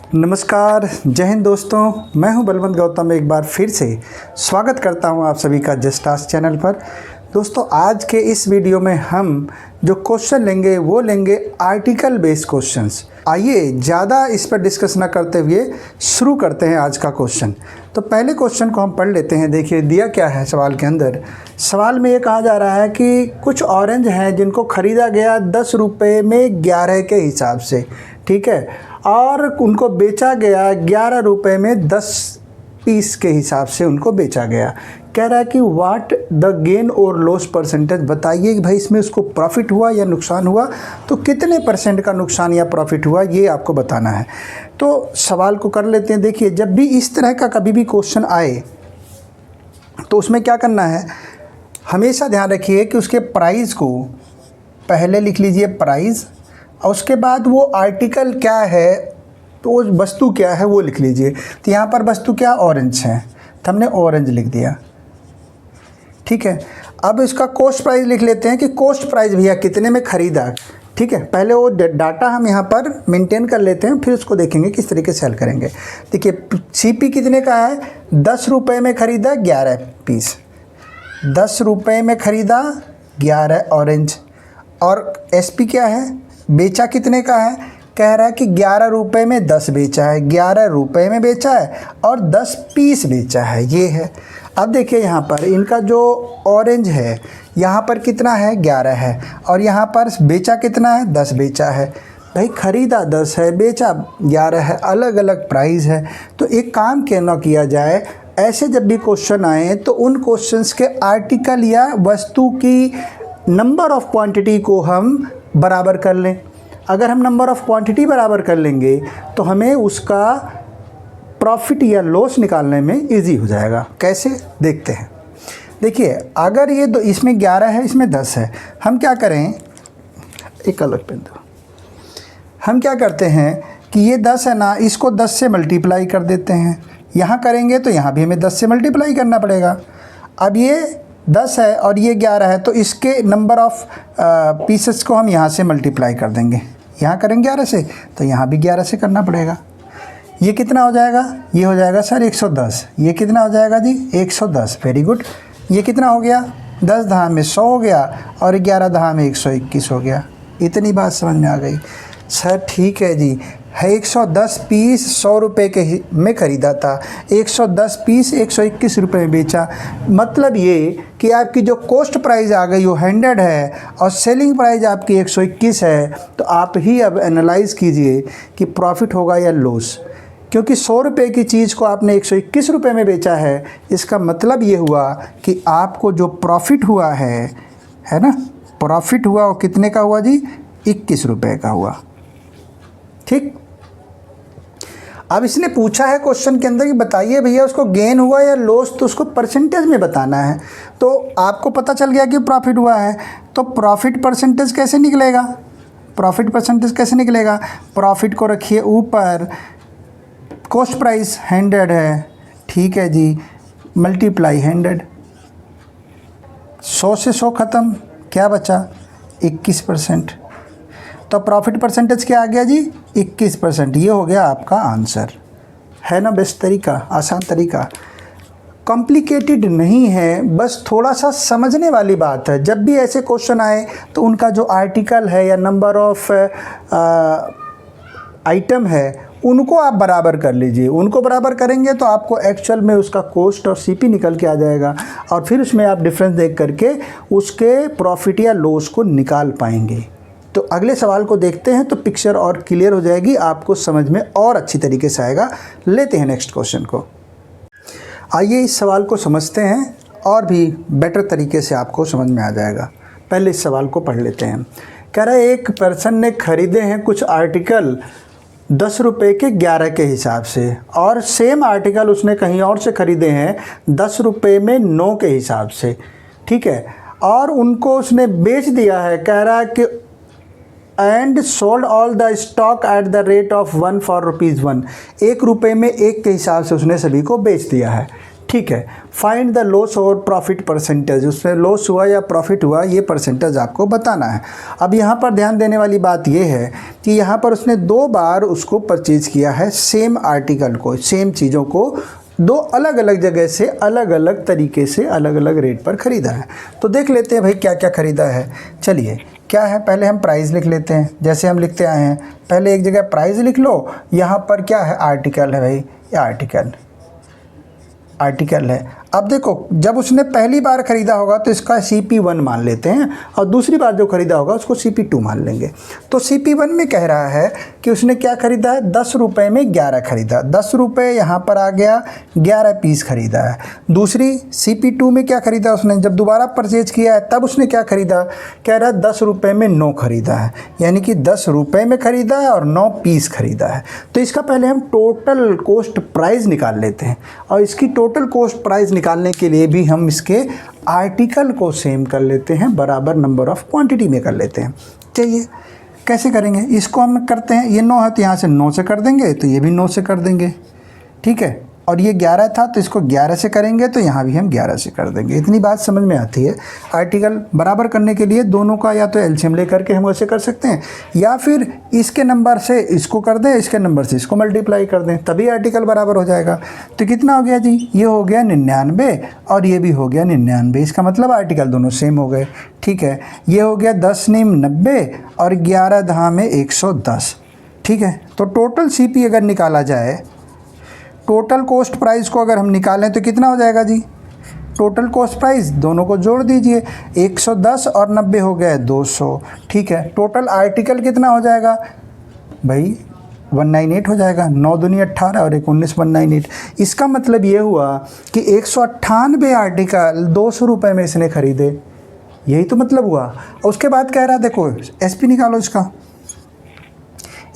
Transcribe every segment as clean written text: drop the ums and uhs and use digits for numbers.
नमस्कार, जय हिंद दोस्तों। मैं हूं बलवंत गौतम। एक बार फिर से स्वागत करता हूं आप सभी का जस्ट आस्क चैनल पर। दोस्तों, आज के इस वीडियो में हम जो क्वेश्चन लेंगे वो लेंगे आर्टिकल बेस्ड क्वेश्चंस। आइए ज़्यादा इस पर डिस्कस ना करते हुए शुरू करते हैं आज का क्वेश्चन। तो पहले क्वेश्चन को हम पढ़ लेते हैं। देखिए दिया क्या है सवाल के अंदर। सवाल में ये कहा जा रहा है कि कुछ ऑरेंज हैं जिनको ख़रीदा गया 10 रुपये में 11 के हिसाब से, ठीक है, और उनको बेचा गया 11 रुपये में 10 पीस के हिसाब से उनको बेचा गया। कह रहा है कि व्हाट द गेन और लॉस परसेंटेज, बताइए कि भाई इसमें उसको प्रॉफिट हुआ या नुकसान हुआ, तो कितने परसेंट का नुकसान या प्रॉफिट हुआ ये आपको बताना है। तो सवाल को कर लेते हैं। देखिए, जब भी इस तरह का कभी भी क्वेश्चन आए तो उसमें क्या करना है, हमेशा ध्यान रखिए कि उसके प्राइस को पहले लिख लीजिए, प्राइस, और उसके बाद वो आर्टिकल क्या है, तो वो वस्तु क्या है वो लिख लीजिए। तो यहाँ पर वस्तु क्या, ऑरेंज है, तो हमने ऑरेंज लिख दिया, ठीक है। अब इसका कॉस्ट प्राइस लिख लेते हैं कि कॉस्ट प्राइस भैया कितने में ख़रीदा, ठीक है। पहले वो डाटा हम यहाँ पर मेंटेन कर लेते हैं, फिर उसको देखेंगे किस तरीके से हल करेंगे। देखिए, सीपी कितने का है, 10 रुपये में ख़रीदा 11 पीस, 10 रुपये में ख़रीदा 11 ऑरेंज। और एसपी क्या है, बेचा कितने का है, कह रहा है कि 11 रुपये में 10 बेचा है, 11 रुपये में बेचा है और 10 पीस बेचा है, ये है। अब देखिए यहाँ पर इनका जो ऑरेंज है यहाँ पर कितना है, 11 है, और यहाँ पर बेचा कितना है, 10 बेचा है। भाई ख़रीदा 10 है, बेचा 11 है, अलग अलग प्राइस है। तो एक काम क्यों किया जाए, ऐसे जब भी क्वेश्चन आए तो उन क्वेश्चंस के आर्टिकल या वस्तु की नंबर ऑफ क्वांटिटी को हम बराबर कर लें। अगर हम नंबर ऑफ़ क्वांटिटी बराबर कर लेंगे तो हमें उसका प्रॉफिट या लॉस निकालने में इजी हो जाएगा। कैसे, देखते हैं। देखिए, अगर ये दो, इसमें 11 है, इसमें 10 है, हम क्या करें, एक अलग पेन दो। हम क्या करते हैं कि ये 10 है ना, इसको 10 से मल्टीप्लाई कर देते हैं। यहाँ करेंगे तो यहाँ भी हमें 10 से मल्टीप्लाई करना पड़ेगा। अब ये 10 है और ये 11 है, तो इसके नंबर ऑफ़ पीसेस को हम यहाँ से मल्टीप्लाई कर देंगे। यहाँ करेंगे 11 से, तो यहाँ भी 11 से करना पड़ेगा। ये कितना हो जाएगा, ये हो जाएगा सर 110। ये कितना हो जाएगा जी, 110। Very good. ये कितना हो गया, 10 दहा में 100 हो गया और 11 दहा में 121 हो गया। इतनी बात समझ में आ गई सर, ठीक है जी। है 110 पीस 100 रुपये के में ख़रीदा था, 110 पीस 121 रुपये में बेचा। मतलब ये कि आपकी जो कॉस्ट प्राइस आ गई वो 100 है और सेलिंग प्राइस आपकी 121 है। तो आप ही अब एनालाइज़ कीजिए कि प्रॉफिट होगा या लॉस, क्योंकि 100 रुपये की चीज़ को आपने 121 रुपये में बेचा है। इसका मतलब ये हुआ कि आपको जो प्रॉफिट हुआ है ना, प्रॉफिट हुआ वो कितने का हुआ जी, 21 रुपये का हुआ, ठीक। अब इसने पूछा है क्वेश्चन के अंदर कि बताइए भैया उसको गेन हुआ या लॉस, तो उसको परसेंटेज में बताना है। तो आपको पता चल गया कि प्रॉफिट हुआ है, तो प्रॉफिट परसेंटेज कैसे निकलेगा, प्रॉफिट परसेंटेज कैसे निकलेगा, प्रॉफिट को रखिए ऊपर, कॉस्ट प्राइस 100 है, ठीक है जी, मल्टीप्लाई 100, 100 से 100 ख़त्म, क्या बचा 21%। तो प्रॉफिट परसेंटेज क्या आ गया जी, 21%। ये हो गया आपका आंसर, है ना। बेस्ट तरीका, आसान तरीका, कॉम्प्लिकेटेड नहीं है, बस थोड़ा सा समझने वाली बात है। जब भी ऐसे क्वेश्चन आए तो उनका जो आर्टिकल है या नंबर ऑफ आइटम है उनको आप बराबर कर लीजिए। उनको बराबर करेंगे तो आपको एक्चुअल में उसका कॉस्ट और सीपी निकल के आ जाएगा, और फिर उसमें आप डिफरेंस देख करके उसके प्रॉफिट या लॉस को निकाल पाएंगे। तो अगले सवाल को देखते हैं तो पिक्चर और क्लियर हो जाएगी, आपको समझ में और अच्छी तरीके से आएगा। लेते हैं नेक्स्ट क्वेश्चन को। आइए इस सवाल को समझते हैं और भी बेटर तरीके से आपको समझ में आ जाएगा। पहले इस सवाल को पढ़ लेते हैं। कह रहा है एक पर्सन ने खरीदे हैं कुछ आर्टिकल 10 रुपये के 11 के हिसाब से, और सेम आर्टिकल उसने कहीं और से ख़रीदे हैं 10 रुपये में 9 के हिसाब से, ठीक है, और उनको उसने बेच दिया है। कह रहा है कि and sold all the stock at the rate of 1 for ₹1। 1 रुपये में 1 के हिसाब से उसने सभी को बेच दिया है, ठीक है, फाइंड द लॉस और प्रॉफिट परसेंटेज, उसमें लॉस हुआ या प्रॉफिट हुआ ये परसेंटेज आपको बताना है। अब यहाँ पर ध्यान देने वाली बात ये है कि यहाँ पर उसने 2 बार उसको परचेज़ किया है, सेम आर्टिकल को, सेम चीज़ों को 2 अलग अलग जगह से अलग अलग तरीके से अलग अलग रेट पर ख़रीदा है। तो देख लेते हैं भाई क्या क्या ख़रीदा है। चलिए क्या है, पहले हम प्राइस लिख लेते हैं, जैसे हम लिखते आए हैं। पहले एक जगह प्राइस लिख लो, यहाँ पर क्या है, आर्टिकल है भाई, ये आर्टिकल है। अब देखो, जब उसने पहली बार ख़रीदा होगा तो इसका CP1 मान लेते हैं, और दूसरी बार जो ख़रीदा होगा उसको CP2 मान लेंगे। तो CP1 में कह रहा है कि उसने क्या ख़रीदा है, 10 रुपये में 11 ख़रीदा, 10 रुपये यहाँ पर आ गया, 11 पीस ख़रीदा है। दूसरी CP2 में क्या ख़रीदा उसने, जब दोबारा परचेज किया है तब उसने क्या ख़रीदा, कह रहा है 10 रुपये में 9 ख़रीदा है, यानी कि 10 रुपये में ख़रीदा है और 9 पीस ख़रीदा है। तो इसका पहले हम टोटल कॉस्ट प्राइस निकाल लेते हैं, और इसकी टोटल कॉस्ट प्राइस निकालने के लिए भी हम इसके आर्टिकल को सेम कर लेते हैं, बराबर नंबर ऑफ क्वांटिटी में कर लेते हैं। चलिए कैसे करेंगे, इसको हम करते हैं, ये 9 है तो यहाँ से 9 से कर देंगे, तो ये भी 9 से कर देंगे, ठीक है। और ये 11 था तो इसको 11 से करेंगे, तो यहाँ भी हम 11 से कर देंगे। इतनी बात समझ में आती है। आर्टिकल बराबर करने के लिए दोनों का या तो एलसीएम ले करके हम ऐसे कर सकते हैं, या फिर इसके नंबर से इसको कर दें, इसके नंबर से इसको मल्टीप्लाई कर दें, तभी आर्टिकल बराबर हो जाएगा। तो कितना हो गया जी, ये हो गया 99 और ये भी हो गया 99। इसका मतलब आर्टिकल दोनों सेम हो गए, ठीक है। ये हो गया 10 नीम 90 और 11 दहा में 110, ठीक है। तो टोटल CP अगर निकाला जाए, टोटल कॉस्ट प्राइस को अगर हम निकालें तो कितना हो जाएगा जी, टोटल कॉस्ट प्राइस दोनों को जोड़ दीजिए, 110 और 90 हो गया 200, ठीक है। टोटल आर्टिकल कितना हो जाएगा भाई, 198 हो जाएगा, 9 दूनी 18 और 1 19, 198। इसका मतलब ये हुआ कि 198 आर्टिकल 200 रुपये में इसने ख़रीदे, यही तो मतलब हुआ। और उसके बाद कह रहा है देखो SP निकालो इसका,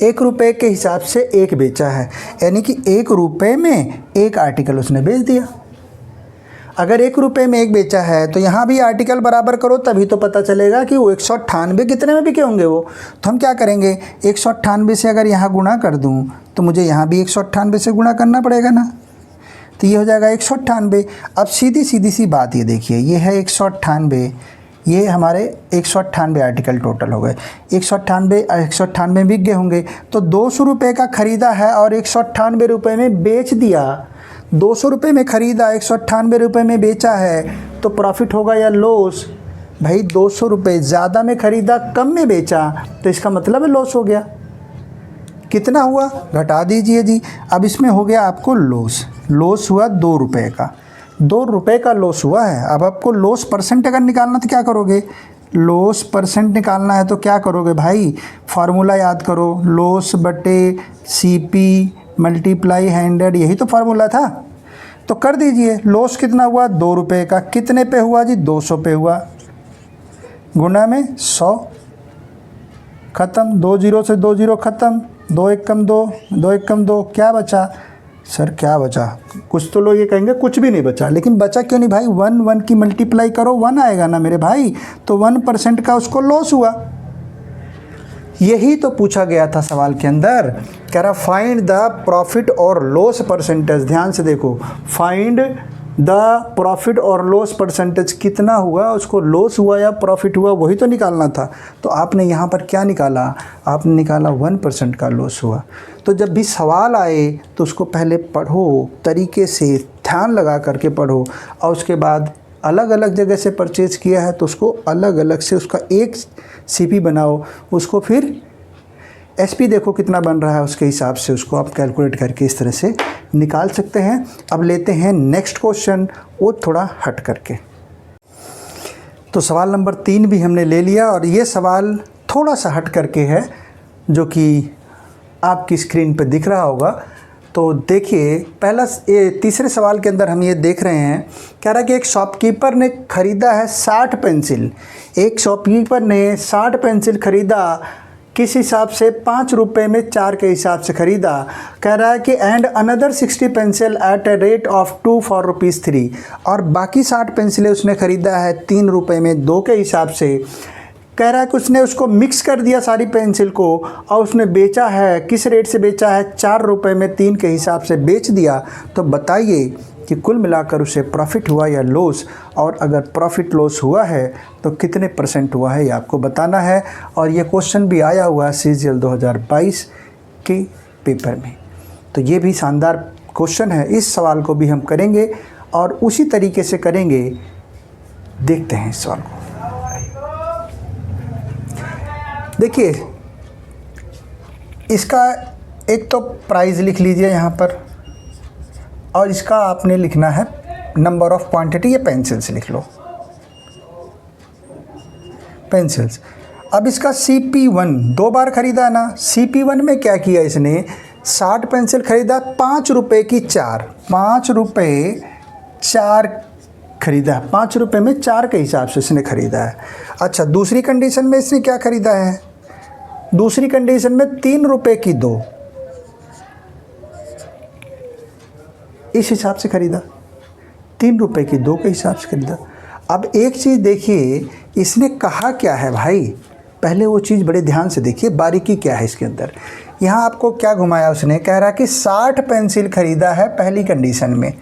1 रुपये के हिसाब से 1 बेचा है, यानी कि 1 रुपये में 1 आर्टिकल उसने बेच दिया। अगर 1 रुपये में 1 बेचा है तो यहाँ भी आर्टिकल बराबर करो, तभी तो पता चलेगा कि वो 198 कितने में बिके होंगे वो। तो हम क्या करेंगे, 198 से अगर यहाँ गुणा कर दूँ तो मुझे यहाँ भी 198 से गुणा करना पड़ेगा ना, तो ये हो जाएगा 198। अब सीधी सी बात ये देखिए, ये है 198, ये हमारे 198 आर्टिकल टोटल हो गए। 198 बिक गए होंगे, तो 200 रुपये का ख़रीदा है और 198 रुपये में बेच दिया। 200 रुपये में ख़रीदा, 198 रुपये में बेचा है, तो प्रॉफिट होगा या लॉस भाई। 200 रुपये ज़्यादा में ख़रीदा, कम में बेचा, तो इसका मतलब है लॉस हो गया। कितना हुआ, घटा दीजिए जी। अब इसमें हो गया आपको लॉस हुआ 2 रुपये का, 2 रुपये का लॉस हुआ है। अब आपको लॉस परसेंट अगर निकालना तो क्या करोगे, लॉस परसेंट निकालना है तो क्या करोगे भाई, फार्मूला याद करो, लॉस बटे CP मल्टीप्लाई 100, यही तो फार्मूला था। तो कर दीजिए, लॉस कितना हुआ 2 रुपये का, कितने पे हुआ जी, 200 पे हुआ, गुना में 100, ख़त्म। 2 0 से 2 0 ख़त्म, 2 1 कम 2, 2 1 कम 2, क्या बचा सर, क्या बचा, कुछ तो लोग ये कहेंगे कुछ भी नहीं बचा, लेकिन बचा क्यों नहीं भाई, 1 की मल्टीप्लाई करो 1 आएगा ना मेरे भाई, तो 1% का उसको लॉस हुआ। यही तो पूछा गया था सवाल के अंदर, कह रहा फाइंड द प्रॉफिट और लॉस परसेंटेज। ध्यान से देखो, फाइंड द प्रॉफिट और लॉस परसेंटेज, कितना हुआ, उसको लॉस हुआ या प्रॉफिट हुआ, वही तो निकालना था। तो आपने यहाँ पर क्या निकाला, आपने निकाला 1% का लॉस हुआ। तो जब भी सवाल आए तो उसको पहले पढ़ो, तरीके से ध्यान लगा करके पढ़ो, और उसके बाद अलग अलग जगह से परचेज़ किया है तो उसको अलग अलग से उसका एक CP बनाओ, उसको फिर SP देखो कितना बन रहा है, उसके हिसाब से उसको आप कैलकुलेट करके इस तरह से निकाल सकते हैं। अब लेते हैं नेक्स्ट क्वेश्चन, वो थोड़ा हट करके। तो सवाल नंबर 3 भी हमने ले लिया, और ये सवाल थोड़ा सा हट करके है, जो कि आपकी स्क्रीन पे दिख रहा होगा। तो देखिए, पहला ये तीसरे सवाल के अंदर हम ये देख रहे हैं, कह रहा है कि एक शॉपकीपर ने ख़रीदा है 60 पेंसिल। एक शॉपकीपर ने 60 पेंसिल ख़रीदा, किस हिसाब से, 5 रुपये में 4 के हिसाब से ख़रीदा। कह रहा है कि and another 60 pencil at a rate of 2 for ₹3, और बाकी 60 पेंसिलें उसने ख़रीदा है 3 रुपये में 2 के हिसाब से। कह रहा है कि उसने उसको मिक्स कर दिया सारी पेंसिल को और उसने बेचा है, किस रेट से बेचा है, 4 रुपये में 3 के हिसाब से बेच दिया। तो बताइए कि कुल मिलाकर उसे प्रॉफिट हुआ या लॉस, और अगर प्रॉफिट लॉस हुआ है तो कितने % हुआ है, ये आपको बताना है। और ये क्वेश्चन भी आया हुआ है CGL 2022 के पेपर में। तो ये भी शानदार क्वेश्चन है, इस सवाल को भी हम करेंगे और उसी तरीके से करेंगे। देखते हैं इस सवाल को। देखिए, इसका एक तो प्राइस लिख लीजिए यहाँ पर, और इसका आपने लिखना है नंबर ऑफ क्वांटिटी, ये पेंसिल्स लिख लो, पेंसिल्स। अब इसका CP1 2 बार खरीदा ना, CP1 में क्या किया इसने, 60 पेंसिल खरीदा, 5 रुपये की 4, 5 रुपये 4 खरीदा, 5 रुपये में 4 के हिसाब से इसने खरीदा है। अच्छा, दूसरी कंडीशन में इसने क्या खरीदा है, दूसरी कंडीशन में 3 रुपये की 2, इस हिसाब से खरीदा, 3 रुपये की 2 के हिसाब से खरीदा। अब एक चीज़ देखिए, इसने कहा क्या है भाई, पहले वो चीज़ बड़े ध्यान से देखिए, बारीकी क्या है इसके अंदर। यहाँ आपको क्या घुमाया उसने, कह रहा कि 60 पेंसिल खरीदा है पहली कंडीशन में।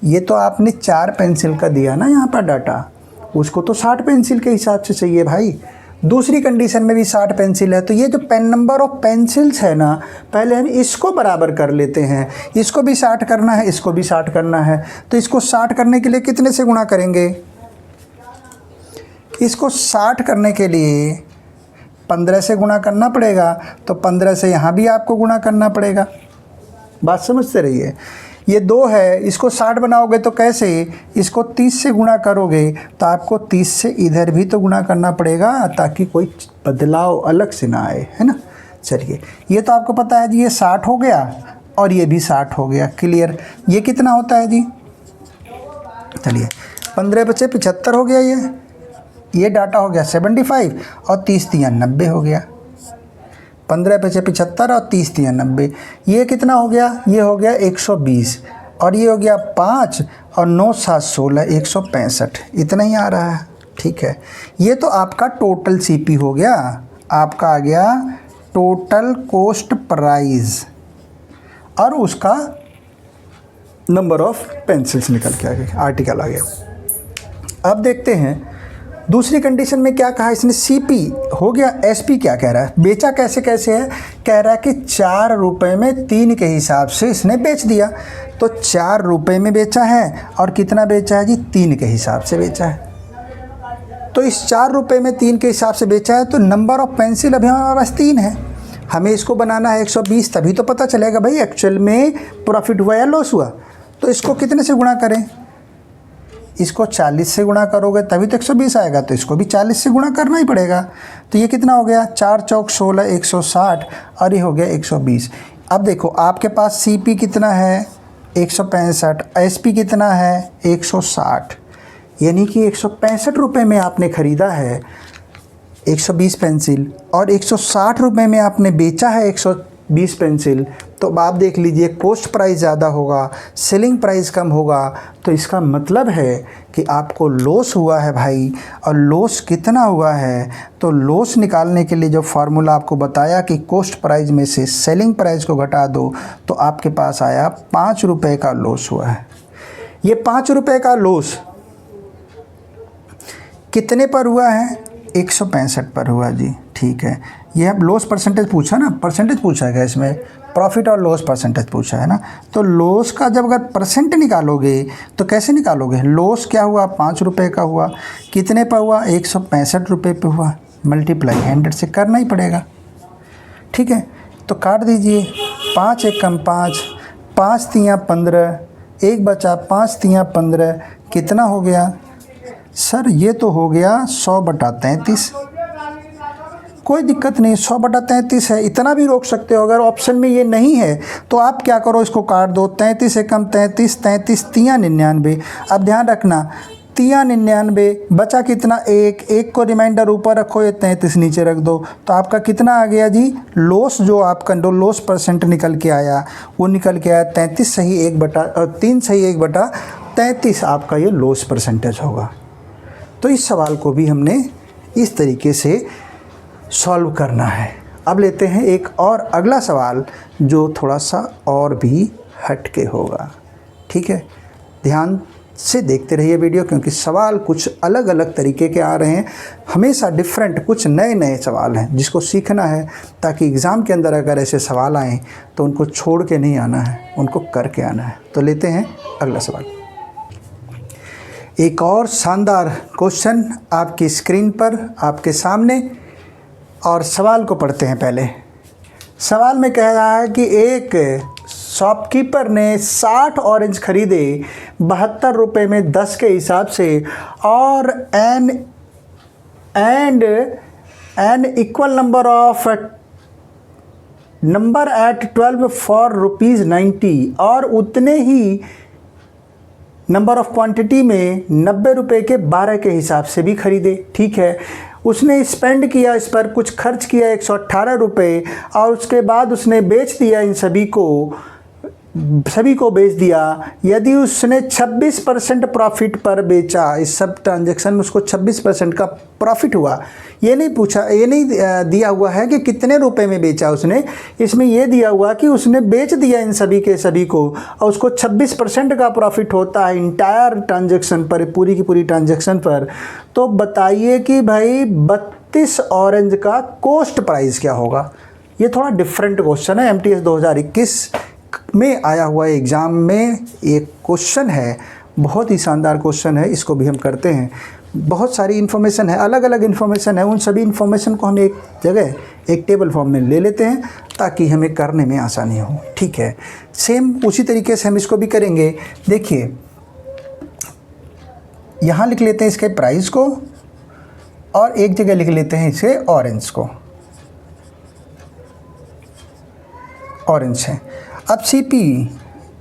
ये तो आपने 4 पेंसिल का दिया ना यहाँ पर डाटा, उसको तो 60 पेंसिल के हिसाब से चाहिए भाई। दूसरी कंडीशन में भी 60 पेंसिल है, तो ये जो पेन नंबर ऑफ पेंसिल्स है ना, पहले हम इसको बराबर कर लेते हैं। इसको भी 60 करना है, इसको भी 60 करना है। तो इसको 60 करने के लिए कितने से गुणा करेंगे, इसको 60 करने के लिए 15 से गुणा करना पड़ेगा। तो 15 से यहाँ भी आपको गुणा करना पड़ेगा। बात समझते रहिए। ये 2 है, इसको 60 बनाओगे तो कैसे, इसको 30 से गुणा करोगे तो आपको 30 से इधर भी तो गुणा करना पड़ेगा, ताकि कोई बदलाव अलग से ना आए, है ना। चलिए, ये तो आपको पता है जी, ये 60 हो गया और ये भी 60 हो गया, क्लियर। ये कितना होता है जी, चलिए 15 बचे 75 हो गया। ये डाटा हो गया 75 और 30 3 90 हो गया। 15 बचे 75 और 30 3 90, ये कितना हो गया, ये हो गया 120, और ये हो गया 5 और 9 7 16 165, इतना ही आ रहा है। ठीक है, ये तो आपका टोटल CP हो गया, आपका आ गया टोटल कॉस्ट प्राइस, और उसका नंबर ऑफ पेंसिल्स निकल के आ गए, आर्टिकल आ गया। अब देखते हैं दूसरी कंडीशन में क्या कहा इसने, CP हो गया, SP क्या कह रहा है, बेचा कैसे कैसे है, कह रहा है कि 4 रुपये में 3 के हिसाब से इसने बेच दिया। तो 4 रुपये में बेचा है, और कितना बेचा है जी, 3 के हिसाब से बेचा है। तो इस 4 रुपये में 3 के हिसाब से बेचा है, तो नंबर ऑफ पेंसिल अभी हमारे पास 3 है, हमें इसको बनाना है 120, तभी तो पता चलेगा भाई एक्चुअल में प्रॉफिट हुआ या लॉस हुआ। तो इसको कितने से गुणा करें, इसको 40 से गुणा करोगे तभी तो 120 आएगा, तो इसको भी 40 से गुणा करना ही पड़ेगा। तो ये कितना हो गया, 4 चौक 16 160, और ये हो गया 120। अब देखो आपके पास CP कितना है 165, SP कितना है 160, यानी कि 165 रुपये में आपने ख़रीदा है 120 पेंसिल, और 160 रुपये में आपने बेचा है 120 पेंसिल। तो आप देख लीजिए, कॉस्ट प्राइस ज़्यादा होगा, सेलिंग प्राइस कम होगा, तो इसका मतलब है कि आपको लॉस हुआ है भाई। और लॉस कितना हुआ है, तो लॉस निकालने के लिए जो फार्मूला आपको बताया कि कॉस्ट प्राइस में से सेलिंग प्राइस को घटा दो, तो आपके पास आया 5 रुपये का लॉस हुआ है। ये 5 रुपये का लॉस कितने पर हुआ है, 165 पर हुआ जी। ठीक है, ये अब लॉस परसेंटेज पूछा ना, परसेंटेज पूछा है इसमें, प्रॉफिट और लॉस परसेंटेज पूछा है ना। तो लॉस का जब अगर परसेंट निकालोगे तो कैसे निकालोगे, लॉस क्या हुआ 5 रुपये का हुआ, कितने पर हुआ 165 रुपये पे हुआ, मल्टीप्लाई 100 से करना ही पड़ेगा। ठीक है, तो काट दीजिए, 5 एक कम 5, 5 तियाँ 15, एक बचा 5 तियाँ 15, कितना हो गया सर, ये तो हो गया 100/33। कोई दिक्कत नहीं, 100/33 है, इतना भी रोक सकते हो। अगर ऑप्शन में ये नहीं है तो आप क्या करो, इसको काट दो, 33 से कम 33, 33 तियाँ 99। अब ध्यान रखना, तियाँ 99 बचा कितना, एक को रिमाइंडर ऊपर रखो, ये 33 नीचे रख दो, तो आपका कितना आ गया जी, लॉस जो आपका लॉस परसेंट निकल के आया वो निकल के आया 33 सही 3 सही 1/33 आपका ये लॉस परसेंटेज होगा। तो इस सवाल को भी हमने इस तरीके से सॉल्व करना है। अब लेते हैं एक और अगला सवाल जो थोड़ा सा और भी हटके होगा। ठीक है, ध्यान से देखते रहिए वीडियो, क्योंकि सवाल कुछ अलग अलग तरीके के आ रहे हैं, हमेशा डिफरेंट, कुछ नए नए सवाल हैं जिसको सीखना है, ताकि एग्ज़ाम के अंदर अगर ऐसे सवाल आएँ तो उनको छोड़ के नहीं आना है, उनको करके आना है। तो लेते हैं अगला सवाल। एक और शानदार क्वेश्चन आपकी स्क्रीन पर आपके सामने, और सवाल को पढ़ते हैं। पहले सवाल में कह रहा है कि एक शॉपकीपर ने 60 ऑरेंज खरीदे 72 रुपये में 10 के हिसाब से, और an equal number at 12 for ₹90, और उतने ही नंबर ऑफ क्वांटिटी में 90 रुपये के 12 के हिसाब से भी खरीदे। ठीक है, उसने स्पेंड किया, इस पर कुछ खर्च किया 118 रुपये, और उसके बाद उसने बेच दिया, इन सभी को बेच दिया। यदि उसने 26% प्रॉफिट पर बेचा, इस सब ट्रांजैक्शन में उसको 26% का प्रॉफिट हुआ। ये नहीं दिया हुआ है कि कितने रुपए में बेचा उसने, इसमें ये दिया हुआ कि उसने बेच दिया इन सभी के सभी को, और उसको 26% का प्रॉफिट होता है इंटायर ट्रांजैक्शन पर, पूरी की पूरी ट्रांजैक्शन पर। तो बताइए कि भाई 32 ऑरेंज का कॉस्ट प्राइस क्या होगा। ये थोड़ा डिफरेंट क्वेश्चन है, MTS 2021 में आया हुआ एग्ज़ाम में एक क्वेश्चन है, बहुत ही शानदार क्वेश्चन है। इसको भी हम करते हैं। बहुत सारी इन्फॉर्मेशन है, अलग अलग इन्फॉर्मेशन है, उन सभी इन्फॉर्मेशन को हम एक जगह एक टेबल फॉर्म में ले लेते हैं ताकि हमें करने में आसानी हो। ठीक है, सेम उसी तरीके से हम इसको भी करेंगे। देखिए, यहाँ लिख लेते हैं इसके प्राइस को, और एक जगह लिख लेते हैं इसके ऑरेंज को। ऑरेंज है। अब CP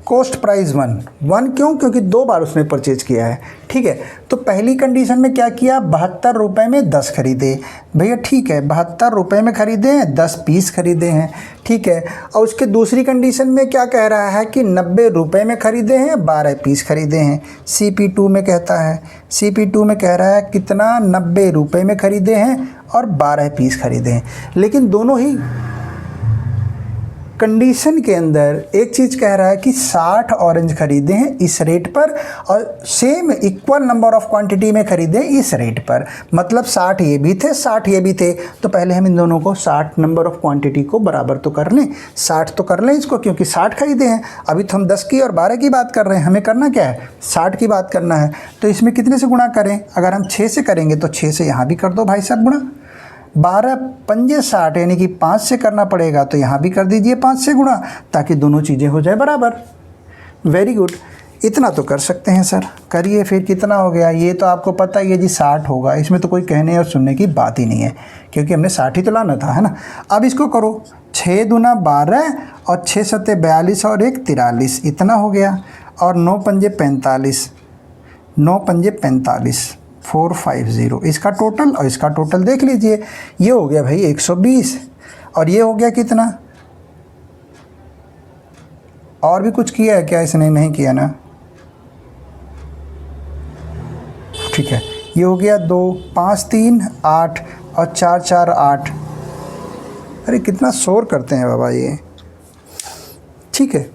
कॉस्ट प्राइस 1 क्यों? क्योंकि 2 बार उसने परचेज किया है। ठीक है, तो पहली कंडीशन में क्या किया, 72 रुपये में 10 खरीदे। भैया ठीक है, 72 रुपये में खरीदे हैं, 10 पीस खरीदे हैं। ठीक है, और उसके दूसरी कंडीशन में क्या कह रहा है कि 90 रुपये में खरीदे हैं, 12 पीस खरीदे हैं। CP2 में कहता है, CP2 में कह रहा है कितना, 90 रुपये में खरीदे हैं और 12 पीस खरीदे हैं। लेकिन दोनों ही कंडीशन के अंदर एक चीज़ कह रहा है कि 60 ऑरेंज खरीदे हैं इस रेट पर, और same equal number of quantity में खरीदे इस रेट पर। मतलब 60 ये भी थे, 60 ये भी थे। तो पहले हम इन दोनों को 60 नंबर ऑफ क्वांटिटी को बराबर तो कर लें, 60 तो कर लें इसको, क्योंकि 60 खरीदे हैं। अभी तो हम 10 की और 12 की बात कर रहे हैं, हमें करना क्या है, 60 की बात करना है। तो इसमें कितने से गुणा करें? अगर हम 6 से करेंगे तो 6 से यहाँ भी कर दो भाई साहब गुणा। 12 पंजे 60 यानी कि 5 से करना पड़ेगा, तो यहाँ भी कर दीजिए 5 से गुणा, ताकि दोनों चीज़ें हो जाए बराबर। वेरी गुड, इतना तो कर सकते हैं सर। करिए फिर, कितना हो गया? ये तो आपको पता ही है जी, 60 होगा। इसमें तो कोई कहने और सुनने की बात ही नहीं है, क्योंकि हमने 60 ही तो लाना था, है ना। अब इसको करो, 6 दूना 12 और 6 सत्ते 42 और 1 43, इतना हो गया। और 9 पंजे 45, 9 पंजे 45, 450। इसका टोटल और इसका टोटल देख लीजिए, ये हो गया भाई 120, और ये हो गया कितना? और भी कुछ किया है क्या इसने? नहीं किया ना। ठीक है, ये हो गया 2 5 3 8 और 4 4 8। अरे कितना शोर करते हैं बाबा ये। ठीक है,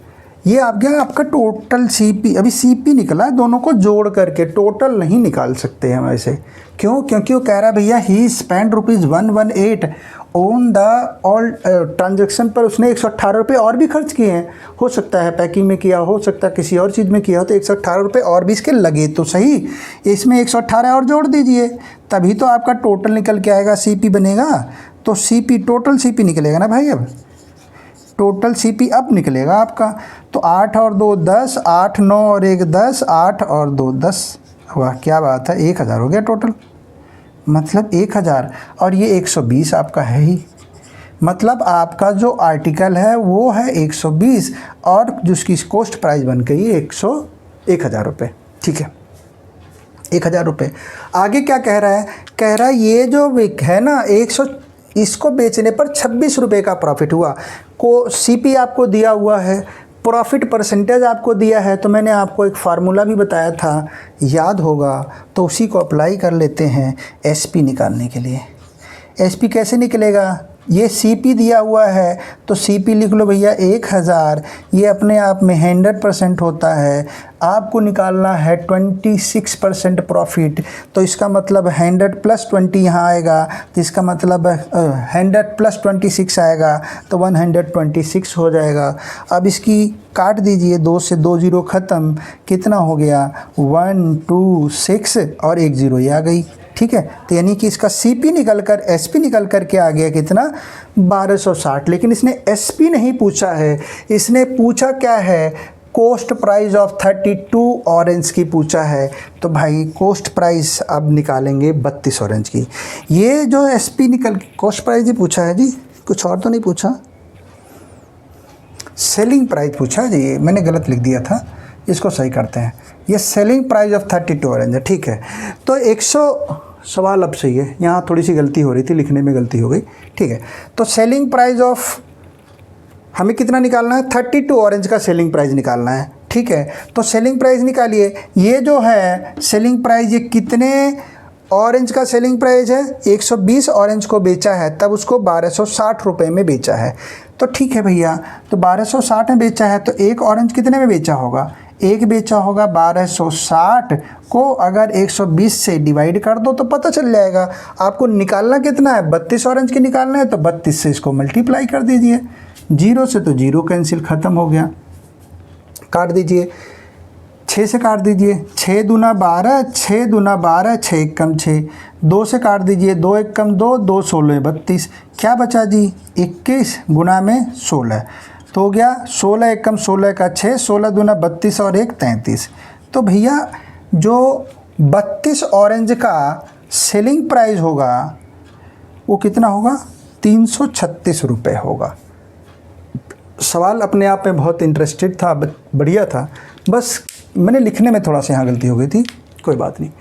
ये आप गया आपका टोटल CP। अभी CP निकला है, दोनों को जोड़ करके टोटल नहीं निकाल सकते हम ऐसे। क्यों? क्योंकि वो कह रहा है भैया he spend ₹118 on the all transaction पर। उसने 118 रुपये और भी खर्च किए हैं। हो सकता है पैकिंग में किया, हो सकता है किसी और चीज़ में किया हो, तो 118 रुपये और भी इसके लगे तो सही। इसमें 118 और जोड़ दीजिए, तभी तो आपका टोटल निकल के आएगा, CP बनेगा। तो CP टोटल CP निकलेगा ना भाई। अब टोटल CP अब निकलेगा आपका। तो 8 और 2 10, 8 9 और 1 10, 8 और 2 10। वाह क्या बात है, 1000 हो गया टोटल। मतलब 1000, और ये 120 आपका है ही। मतलब आपका जो आर्टिकल है वो है 120, और जिसकी कॉस्ट प्राइस बन गई 1000 रुपये। ठीक है, 1000 रुपये। आगे क्या कह रहा है? कह रहा है ये जो है ना, इसको बेचने पर 26 रुपये का प्रॉफिट हुआ। को CP आपको दिया हुआ है, प्रॉफिट परसेंटेज आपको दिया है, तो मैंने आपको एक फार्मूला भी बताया था, याद होगा, तो उसी को अप्लाई कर लेते हैं एसपी निकालने के लिए। एसपी कैसे निकलेगा? ये सीपी दिया हुआ है तो सीपी लिख लो भैया 1000, ये अपने आप में 100% होता है। आपको निकालना है 26% प्रॉफिट, तो इसका मतलब 100 + 20 यहाँ आएगा, तो इसका मतलब 100 + 26 आएगा, तो 126 हो जाएगा। अब इसकी काट दीजिए, 2 से 2 0 ख़त्म, कितना हो गया 1 2 6 और 1 0 ये आ गई। ठीक है, तो यानी कि इसका सीपी निकल कर एसपी निकल कर के आ गया कितना 1260। लेकिन इसने एसपी नहीं पूछा है, इसने पूछा क्या है, कॉस्ट प्राइस ऑफ 32 ऑरेंज की पूछा है। तो भाई कॉस्ट प्राइस अब निकालेंगे 32 ऑरेंज की। ये जो एसपी निकल कॉस्ट प्राइस ही पूछा है जी, कुछ और तो नहीं पूछा। सेलिंग प्राइस पूछा है जी, ये मैंने गलत लिख दिया था, इसको सही करते हैं। ये सेलिंग प्राइस ऑफ 32 ऑरेंज है। ठीक है, तो 100 सवाल अब सही है, यहाँ थोड़ी सी गलती हो रही थी, लिखने में गलती हो गई। ठीक है, तो सेलिंग प्राइस ऑफ हमें कितना निकालना है, 32 ऑरेंज का सेलिंग प्राइस निकालना है। ठीक है, तो सेलिंग प्राइस निकालिए। ये जो है सेलिंग प्राइस, ये कितने ऑरेंज का सेलिंग प्राइस है, 120 ऑरेंज को बेचा है, तब उसको 1260 रुपये में बेचा है। तो ठीक है भैया, तो 1260 में बेचा है, तो एक ऑरेंज कितने में बेचा होगा, एक बेचा होगा 1260 को अगर 120 से डिवाइड कर दो तो पता चल जाएगा। आपको निकालना कितना है, 32 ऑरेंज की निकालना है, तो 32 से इसको मल्टीप्लाई कर दीजिए। 0 से तो 0 कैंसिल, ख़त्म हो गया। काट दीजिए, 6 से काट दीजिए, 6 दूना 12, 6 दूना 12, 6 एकम 6, 2 से काट दीजिए, 2 एकम 2, 2 16 32, क्या बचा जी 21 गुना में 16, तो हो गया 16 एकम 16 का 6, 16 दूना 32 और 1 33। तो भैया जो 32 ऑरेंज का सेलिंग प्राइस होगा वो कितना होगा, 336 रुपये होगा। सवाल अपने आप में बहुत इंटरेस्टेड था, बढ़िया था, बस मैंने लिखने में थोड़ा सा यहाँ गलती हो गई थी, कोई बात नहीं।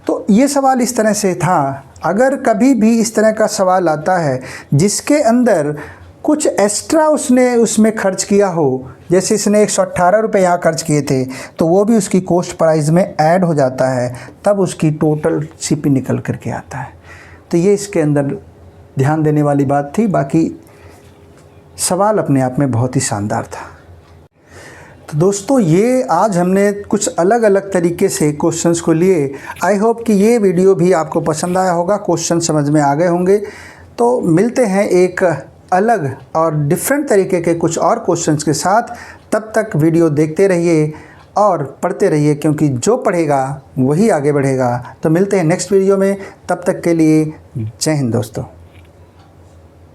तो ये सवाल इस तरह से था। अगर कभी भी इस तरह का सवाल आता है जिसके अंदर कुछ एक्स्ट्रा उसने उसमें खर्च किया हो, जैसे इसने 118 रुपये यहाँ खर्च किए थे, तो वो भी उसकी कॉस्ट प्राइस में ऐड हो जाता है, तब उसकी टोटल सीपी निकल करके आता है। तो ये इसके अंदर ध्यान देने वाली बात थी। बाकी सवाल अपने आप में बहुत ही शानदार था। तो दोस्तों ये आज हमने कुछ अलग अलग तरीके से क्वेश्चंस को लिए। आई होप कि ये वीडियो भी आपको पसंद आया होगा, क्वेश्चन समझ में आ गए होंगे। तो मिलते हैं एक अलग और डिफरेंट तरीके के कुछ और क्वेश्चंस के साथ। तब तक वीडियो देखते रहिए और पढ़ते रहिए, क्योंकि जो पढ़ेगा वही आगे बढ़ेगा। तो मिलते हैं नेक्स्ट वीडियो में, तब तक के लिए जय हिंद दोस्तों।